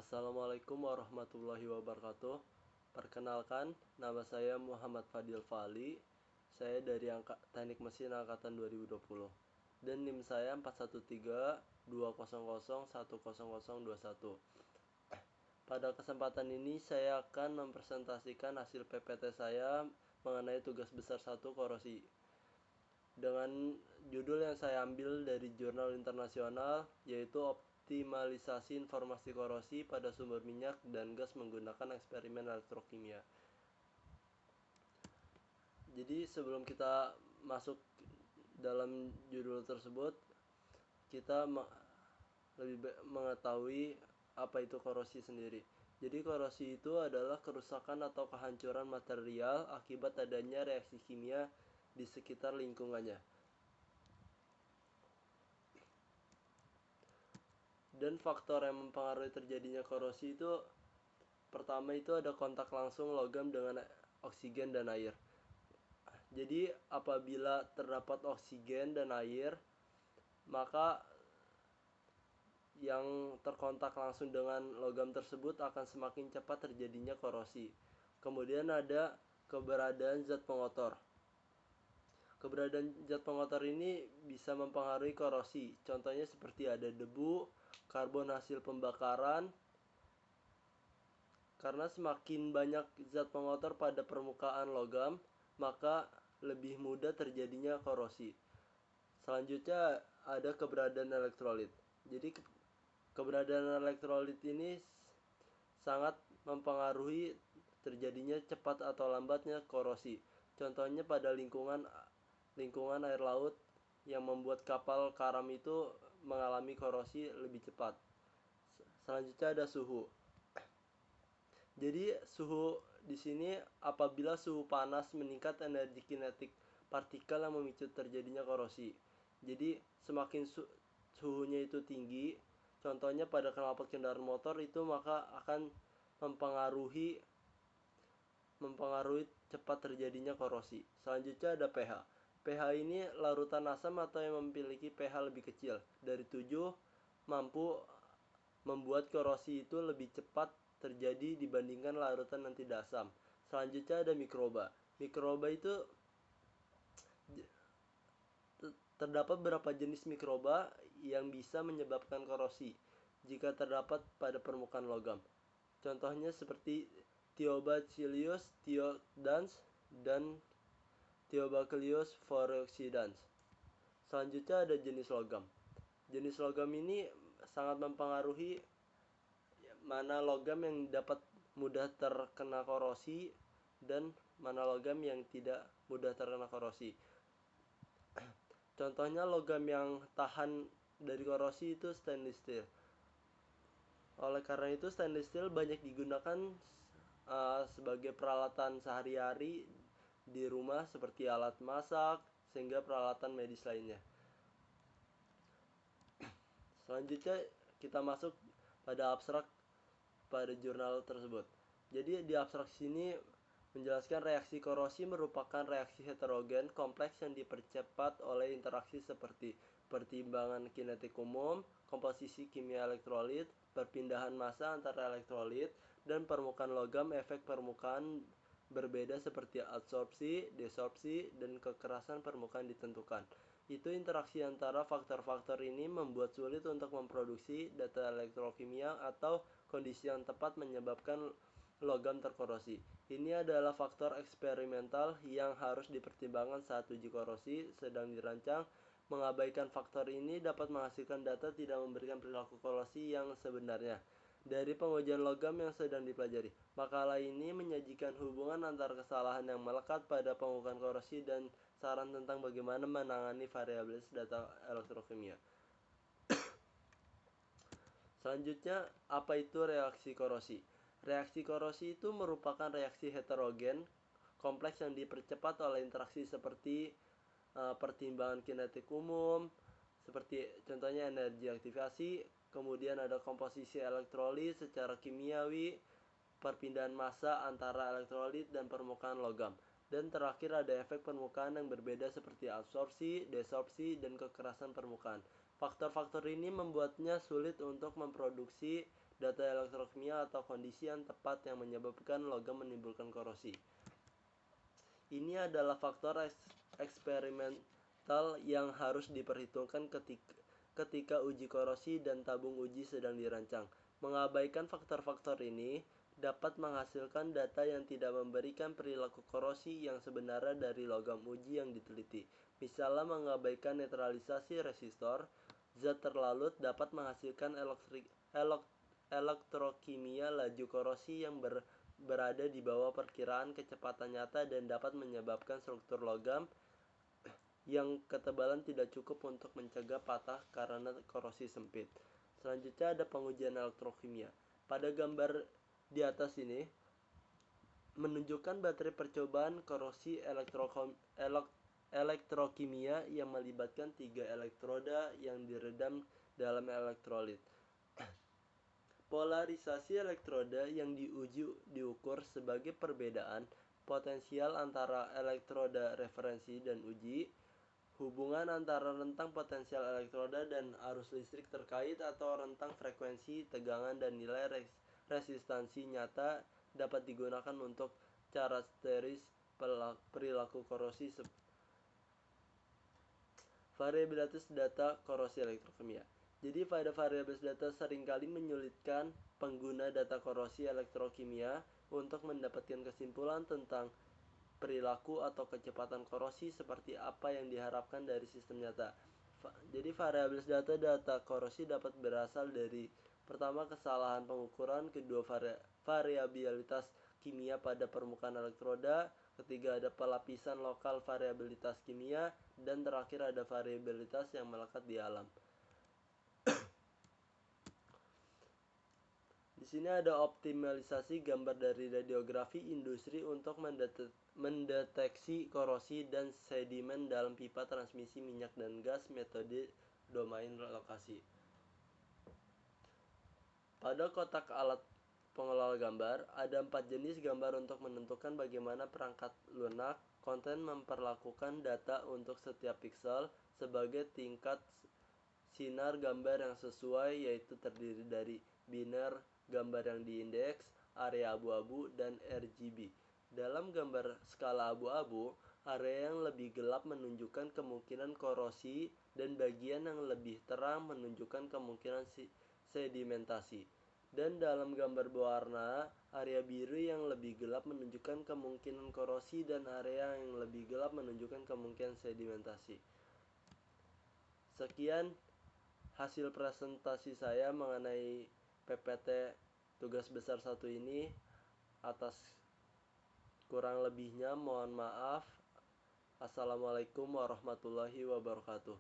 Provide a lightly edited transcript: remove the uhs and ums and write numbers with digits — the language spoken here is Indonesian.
Assalamualaikum warahmatullahi wabarakatuh. Perkenalkan, nama saya Muhammad Fadil Fali. Saya dari Teknik Mesin Angkatan 2020. Dan NIM saya 41320010021. Pada kesempatan ini saya akan mempresentasikan hasil PPT saya mengenai tugas besar 1 korosi. Dengan judul yang saya ambil dari jurnal internasional, yaitu optimalisasi informasi korosi pada sumber minyak dan gas menggunakan eksperimen elektrokimia. Jadi sebelum kita masuk dalam judul tersebut, kita lebih mengetahui apa itu korosi sendiri. Jadi korosi itu adalah kerusakan atau kehancuran material akibat adanya reaksi kimia di sekitar lingkungannya. Dan faktor yang mempengaruhi terjadinya korosi itu, pertama itu ada kontak langsung logam dengan oksigen dan air. Jadi apabila terdapat oksigen dan air, maka yang terkontak langsung dengan logam tersebut akan semakin cepat terjadinya korosi. Kemudian ada keberadaan zat pengotor. Keberadaan zat pengotor ini bisa mempengaruhi korosi. Contohnya seperti ada debu, karbon hasil pembakaran. Karena semakin banyak zat pengotor pada permukaan logam, maka lebih mudah terjadinya korosi. Selanjutnya ada keberadaan elektrolit. Jadi keberadaan elektrolit ini sangat mempengaruhi terjadinya cepat atau lambatnya korosi. Contohnya pada lingkungan air laut yang membuat kapal karam itu mengalami korosi lebih cepat. Selanjutnya ada suhu. Jadi suhu di sini apabila suhu panas meningkat, energi kinetik partikel yang memicu terjadinya korosi. Jadi semakin suhunya itu tinggi, contohnya pada knalpot kendaraan motor itu, maka akan mempengaruhi cepat terjadinya korosi. Selanjutnya ada pH. pH ini larutan asam atau yang memiliki pH lebih kecil dari 7 mampu membuat korosi itu lebih cepat terjadi dibandingkan larutan yang tidak asam. Selanjutnya ada mikroba. Mikroba itu terdapat beberapa jenis mikroba yang bisa menyebabkan korosi jika terdapat pada permukaan logam. Contohnya seperti Thiobacillus thiodans dan Thiobacillus furioxidans. Selanjutnya ada jenis logam. Jenis logam ini sangat mempengaruhi mana logam yang dapat mudah terkena korosi dan mana logam yang tidak mudah terkena korosi. Contohnya logam yang tahan dari korosi itu stainless steel. Oleh karena itu stainless steel banyak digunakan sebagai peralatan sehari-hari di rumah seperti alat masak sehingga peralatan medis lainnya. Selanjutnya kita masuk pada abstrak pada jurnal tersebut. Jadi di abstrak sini menjelaskan reaksi korosi merupakan reaksi heterogen kompleks yang dipercepat oleh interaksi seperti pertimbangan kinetik umum, komposisi kimia elektrolit, perpindahan massa antara elektrolit, dan permukaan logam. Efek permukaan berbeda seperti adsorpsi, desorpsi, dan kekerasan permukaan ditentukan. Itu interaksi antara faktor-faktor ini membuat sulit untuk memproduksi data elektrokimia atau kondisi yang tepat menyebabkan logam terkorosi. Ini adalah faktor eksperimental yang harus dipertimbangkan saat uji korosi sedang dirancang. Mengabaikan faktor ini dapat menghasilkan data tidak memberikan perilaku korosi yang sebenarnya. Dari pengujian logam yang sedang dipelajari, makalah ini menyajikan hubungan antara kesalahan yang melekat pada pengukuran korosi dan saran tentang bagaimana menangani variabilitas data elektrokimia. Selanjutnya, apa itu reaksi korosi? Reaksi korosi itu merupakan reaksi heterogen kompleks yang dipercepat oleh interaksi seperti pertimbangan kinetik umum, seperti contohnya energi aktivasi, kemudian ada komposisi elektrolit secara kimiawi, perpindahan massa antara elektrolit dan permukaan logam, dan terakhir ada efek permukaan yang berbeda seperti absorpsi, desorpsi, dan kekerasan permukaan. Faktor-faktor ini membuatnya sulit untuk memproduksi data elektrokimia atau kondisi yang tepat yang menyebabkan logam menimbulkan korosi. Ini adalah faktor eksperimental yang harus diperhitungkan ketika uji korosi dan tabung uji sedang dirancang. Mengabaikan faktor-faktor ini dapat menghasilkan data yang tidak memberikan perilaku korosi yang sebenarnya dari logam uji yang diteliti. Misalnya mengabaikan netralisasi resistor, zat terlalut dapat menghasilkan elektrokimia laju korosi yang berada di bawah perkiraan kecepatan nyata dan dapat menyebabkan struktur logam yang ketebalan tidak cukup untuk mencegah patah karena korosi sempit. Selanjutnya ada pengujian elektrokimia. Pada gambar di atas ini menunjukkan baterai percobaan korosi elektrokimia yang melibatkan 3 elektroda yang diredam dalam elektrolit. Polarisasi elektroda yang diukur sebagai perbedaan potensial antara elektroda referensi dan uji, hubungan antara rentang potensial elektroda dan arus listrik terkait atau rentang frekuensi, tegangan, dan nilai resistansi nyata dapat digunakan untuk cara teoris perilaku korosi. Variabilitas data korosi elektrokimia. Jadi pada variabilitas data seringkali menyulitkan pengguna data korosi elektrokimia untuk mendapatkan kesimpulan tentang perilaku atau kecepatan korosi seperti apa yang diharapkan dari sistem nyata. Jadi variabilitas data korosi dapat berasal dari pertama kesalahan pengukuran, kedua variabilitas kimia pada permukaan elektroda, ketiga ada pelapisan lokal variabilitas kimia, dan terakhir ada variabilitas yang melekat di alam. Di sini ada optimalisasi gambar dari radiografi industri untuk mendeteksi korosi dan sedimen dalam pipa transmisi minyak dan gas metode domain lokasi. Pada kotak alat pengelola gambar, ada 4 jenis gambar untuk menentukan bagaimana perangkat lunak konten memperlakukan data untuk setiap pixel sebagai tingkat sinar gambar yang sesuai, yaitu terdiri dari biner, gambar yang diindeks, area abu-abu, dan RGB. Dalam gambar skala abu-abu, area yang lebih gelap menunjukkan kemungkinan korosi dan bagian yang lebih terang menunjukkan kemungkinan sedimentasi. Dan dalam gambar berwarna, area biru yang lebih gelap menunjukkan kemungkinan korosi dan area yang lebih gelap menunjukkan kemungkinan sedimentasi. Sekian hasil presentasi saya mengenai PPT tugas besar 1 ini. Atas kurang lebihnya mohon maaf. Assalamualaikum warahmatullahi wabarakatuh.